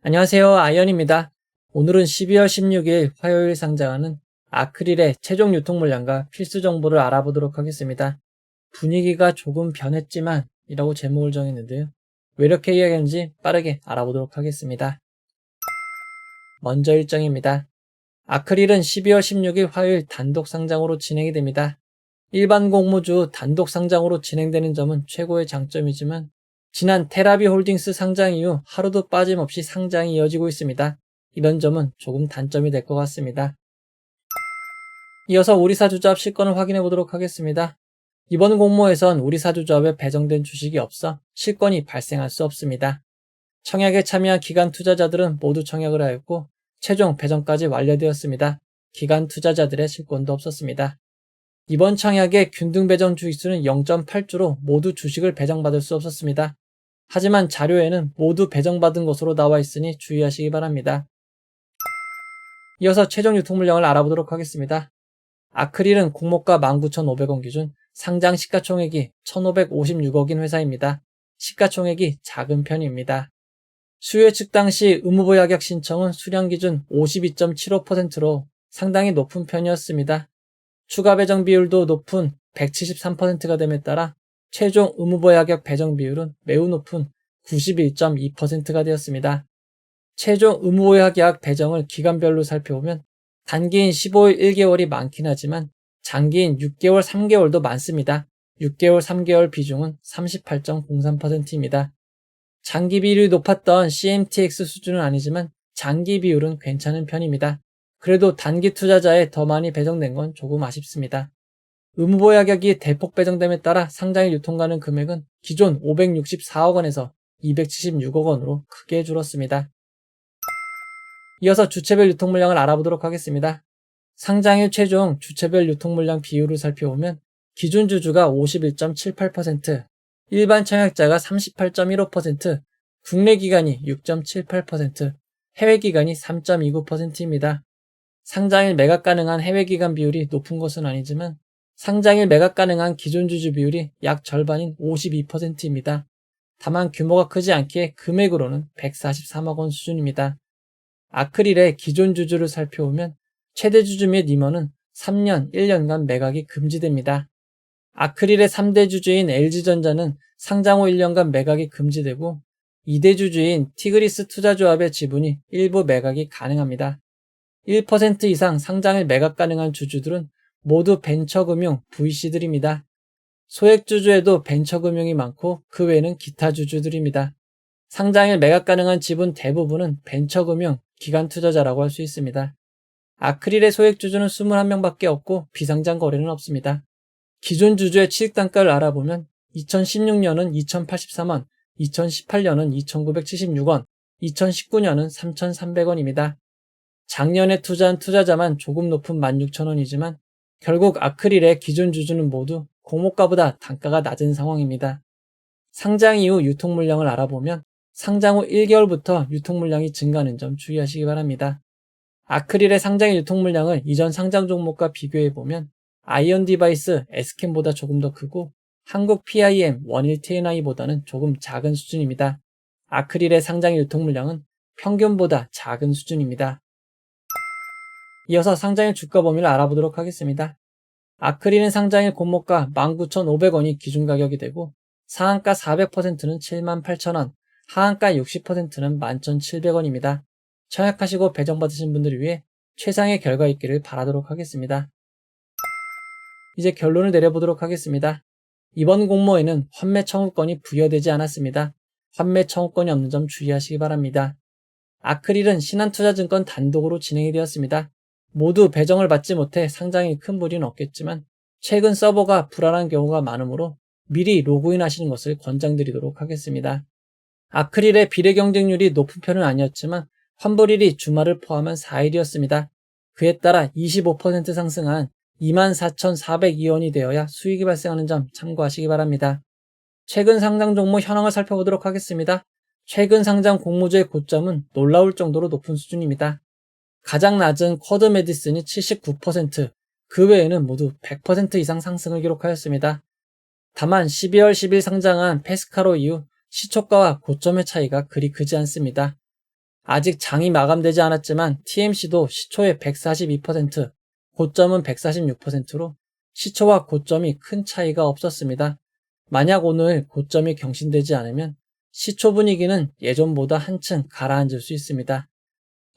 안녕하세요. 아이언입니다. 오늘은 12월 16일 화요일 상장하는 아크릴의 최종 유통 물량과 필수 정보를 알아보도록 하겠습니다. 분위기가 조금 변했지만 이라고 제목을 정했는데요. 왜 이렇게 이야기하는지 빠르게 알아보도록 하겠습니다. 먼저 일정입니다. 아크릴은 12월 16일 화요일 단독 상장으로 진행이 됩니다. 일반 공모주 단독 상장으로 진행되는 점은 최고의 장점이지만 지난 테라비 홀딩스 상장 이후 하루도 빠짐없이 상장이 이어지고 있습니다. 이런 점은 조금 단점이 될 것 같습니다. 이어서 우리사주조합 실권을 확인해 보도록 하겠습니다. 이번 공모에선 우리사주조합에 배정된 주식이 없어 실권이 발생할 수 없습니다. 청약에 참여한 기관 투자자들은 모두 청약을 하였고 최종 배정까지 완료되었습니다. 기관 투자자들의 실권도 없었습니다. 이번 청약의 균등 배정 주식수는 0.8주로 모두 주식을 배정받을 수 없었습니다. 하지만 자료에는 모두 배정받은 것으로 나와 있으니 주의하시기 바랍니다. 이어서 최종 유통 물량을 알아보도록 하겠습니다. 아크릴은 공모가 19,500원 기준 상장 시가총액이 1,556억인 회사입니다. 시가총액이 작은 편입니다. 수요예측 당시 의무보유 하격 신청은 수량 기준 52.75%로 상당히 높은 편이었습니다. 추가 배정 비율도 높은 173%가 됨에 따라 최종 의무보유 하격 배정 비율은 매우 높은 91.2%가 되었습니다. 최종 의무보유 하격 배정을 기간별로 살펴보면 단기인 15일 1개월이 많긴 하지만 장기인 6개월 3개월도 많습니다. 6개월 3개월 비중은 38.03%입니다. 장기 비율이 높았던 CMTX 수준은 아니지만 장기 비율은 괜찮은 편입니다. 그래도 단기 투자자에 더 많이 배정된 건 조금 아쉽습니다. 의무보유 하격이 대폭 배정됨에 따라 상장일 유통가능 금액은 기존 564억 원에서 276억 원으로 크게 줄었습니다. 이어서 주체별 유통 물량을 알아보도록 하겠습니다. 상장일 최종 주체별 유통 물량 비율을 살펴보면 기준 주주가 51.78%, 일반 청약자가 38.15%, 국내 기관이 6.78%, 해외 기관이 3.29%입니다. 상장일 매각 가능한 해외 기관 비율이 높은 것은 아니지만 상장일 매각 가능한 기존 주주 비율이 약 절반인 52%입니다. 다만 규모가 크지 않기에 금액으로는 143억 원 수준입니다. 아크릴의 기존 주주를 살펴보면 최대 주주 및 임원은 3년, 1년간 매각이 금지됩니다. 아크릴의 3대 주주인 LG전자는 상장 후 1년간 매각이 금지되고 2대 주주인 티그리스 투자조합의 지분이 일부 매각이 가능합니다. 1% 이상 상장일 매각 가능한 주주들은 모두 벤처금융 VC들입니다. 소액주주에도 벤처금융이 많고 그 외에는 기타 주주들입니다. 상장일 매각 가능한 지분 대부분은 벤처금융 기관 투자자라고 할 수 있습니다. 아크릴의 소액주주는 21명밖에 없고 비상장 거래는 없습니다. 기존 주주의 취득단가를 알아보면 2016년은 2,083원, 2018년은 2,976원, 2019년은 3,300원입니다. 작년에 투자한 투자자만 조금 높은 16,000원이지만 결국 아크릴의 기존 주주는 모두 공모가보다 단가가 낮은 상황입니다. 상장 이후 유통 물량을 알아보면 상장 후 1개월부터 유통 물량이 증가하는 점 주의하시기 바랍니다. 아크릴의 상장 유통 물량을 이전 상장 종목과 비교해보면 아이언 디바이스 S캠보다 조금 더 크고 한국 PIM 원일 TNI보다는 조금 작은 수준입니다. 아크릴의 상장 유통 물량은 평균보다 작은 수준입니다. 이어서 상장일 주가 범위를 알아보도록 하겠습니다. 아크릴은 상장일 공모가 19,500원이 기준 가격이 되고 상한가 400%는 78,000원, 하한가 60%는 11,700원입니다. 청약하시고 배정받으신 분들을 위해 최상의 결과 있기를 바라도록 하겠습니다. 이제 결론을 내려보도록 하겠습니다. 이번 공모에는 환매 청구권이 부여되지 않았습니다. 환매 청구권이 없는 점 주의하시기 바랍니다. 아크릴은 신한투자증권 단독으로 진행이 되었습니다. 모두 배정을 받지 못해 상장에 큰 무리는 없겠지만 최근 서버가 불안한 경우가 많으므로 미리 로그인 하시는 것을 권장드리도록 하겠습니다. 아크릴의 비례 경쟁률이 높은 편은 아니었지만 환불일이 주말을 포함한 4일이었습니다. 그에 따라 25% 상승한 24,402원이 되어야 수익이 발생하는 점 참고하시기 바랍니다. 최근 상장 종목 현황을 살펴보도록 하겠습니다. 최근 상장 공모주의 고점은 놀라울 정도로 높은 수준입니다. 가장 낮은 쿼드 메디슨이 79%, 그 외에는 모두 100% 이상 상승을 기록하였습니다. 다만 12월 10일 상장한 페스카로 이후 시초가와 고점의 차이가 그리 크지 않습니다. 아직 장이 마감되지 않았지만 TMC도 시초의 142%, 고점은 146%로 시초와 고점이 큰 차이가 없었습니다. 만약 오늘 고점이 경신되지 않으면 시초 분위기는 예전보다 한층 가라앉을 수 있습니다.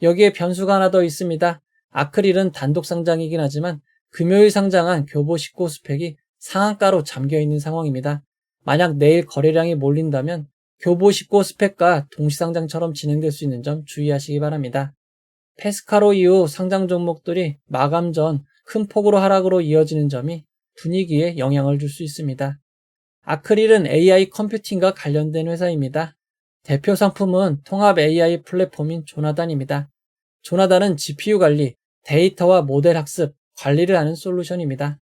여기에 변수가 하나 더 있습니다. 아크릴은 단독 상장이긴 하지만 금요일 상장한 교보 19 스펙이 상한가로 잠겨있는 상황입니다. 만약 내일 거래량이 몰린다면 교보 19 스펙과 동시상장처럼 진행될 수 있는 점 주의하시기 바랍니다. 페스카로 이후 상장 종목들이 마감 전 큰 폭으로 하락으로 이어지는 점이 분위기에 영향을 줄 수 있습니다. 아크릴은 AI 컴퓨팅과 관련된 회사입니다. 대표 상품은 통합 AI 플랫폼인 조나단입니다. 조나단은 GPU 관리, 데이터와 모델 학습, 관리를 하는 솔루션입니다.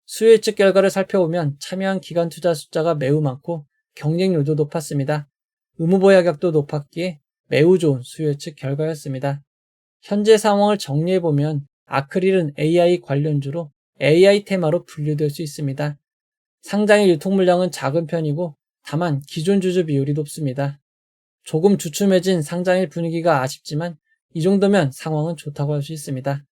수요 예측 결과를 살펴보면 참여한 기관 투자 숫자가 매우 많고 경쟁률도 높았습니다. 의무보약액도 높았기에 매우 좋은 수요 예측 결과였습니다. 현재 상황을 정리해보면 아크릴은 AI 관련주로 AI 테마로 분류될 수 있습니다. 상장의 유통 물량은 작은 편이고 다만 기존 주주 비율이 높습니다. 조금 주춤해진 상장일 분위기가 아쉽지만 이 정도면 상황은 좋다고 할 수 있습니다.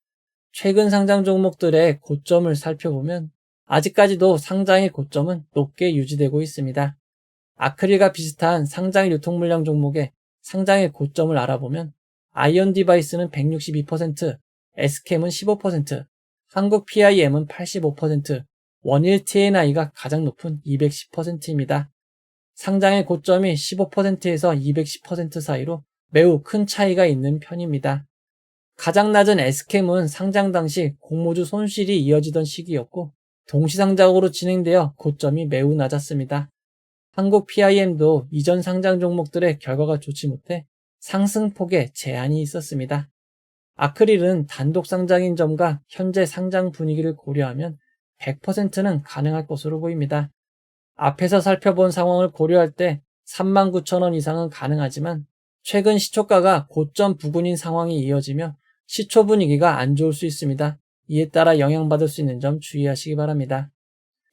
최근 상장 종목들의 고점을 살펴보면 아직까지도 상장의 고점은 높게 유지되고 있습니다. 아크릴과 비슷한 상장일 유통 물량 종목의 상장의 고점을 알아보면 아이온 디바이스는 162%, SKM은 15%, 한국 PIM은 85%, 원일 TNI가 가장 높은 210%입니다. 상장의 고점이 15%에서 210% 사이로 매우 큰 차이가 있는 편입니다. 가장 낮은 SKM은 상장 당시 공모주 손실이 이어지던 시기였고 동시상장으로 진행되어 고점이 매우 낮았습니다. 한국 PIM도 이전 상장 종목들의 결과가 좋지 못해 상승폭에 제한이 있었습니다. 아크릴은 단독 상장인 점과 현재 상장 분위기를 고려하면 100%는 가능할 것으로 보입니다. 앞에서 살펴본 상황을 고려할 때 39,000원 이상은 가능하지만 최근 시초가가 고점 부근인 상황이 이어지며 시초 분위기가 안 좋을 수 있습니다. 이에 따라 영향받을 수 있는 점 주의하시기 바랍니다.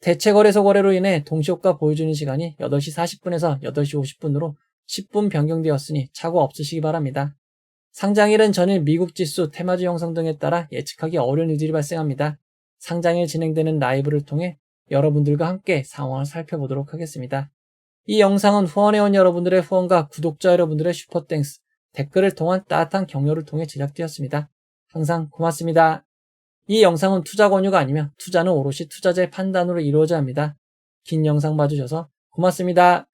대체거래소 거래로 인해 동시효과 보여주는 시간이 8시 40분에서 8시 50분으로 10분 변경되었으니 착오 없으시기 바랍니다. 상장일은 전일 미국 지수, 테마주 형성 등에 따라 예측하기 어려운 일들이 발생합니다. 상장일 진행되는 라이브를 통해 여러분들과 함께 상황을 살펴보도록 하겠습니다. 이 영상은 후원해온 여러분들의 후원과 구독자 여러분들의 슈퍼땡스, 댓글을 통한 따뜻한 격려를 통해 제작되었습니다. 항상 고맙습니다. 이 영상은 투자 권유가 아니며 투자는 오롯이 투자자의 판단으로 이루어져야 합니다. 긴 영상 봐주셔서 고맙습니다.